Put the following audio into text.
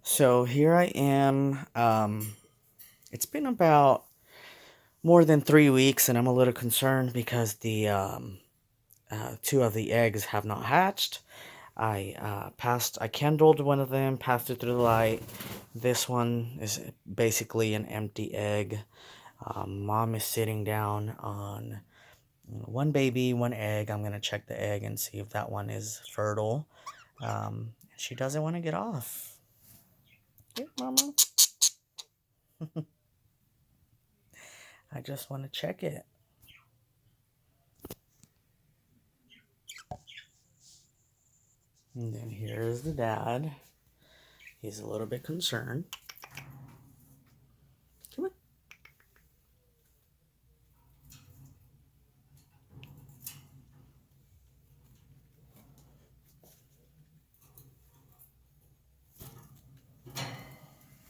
So here I am. It's been about more than 3 weeks, and I'm a little concerned because the two of the eggs have not hatched. I kindled one of them, passed it through the light. This one is basically an empty egg. Mom is sitting down on one baby, one egg. I'm gonna check the egg and see if that one is fertile. She doesn't want to get off. Here, Mama. I just want to check it. And then here's the dad. He's a little bit concerned.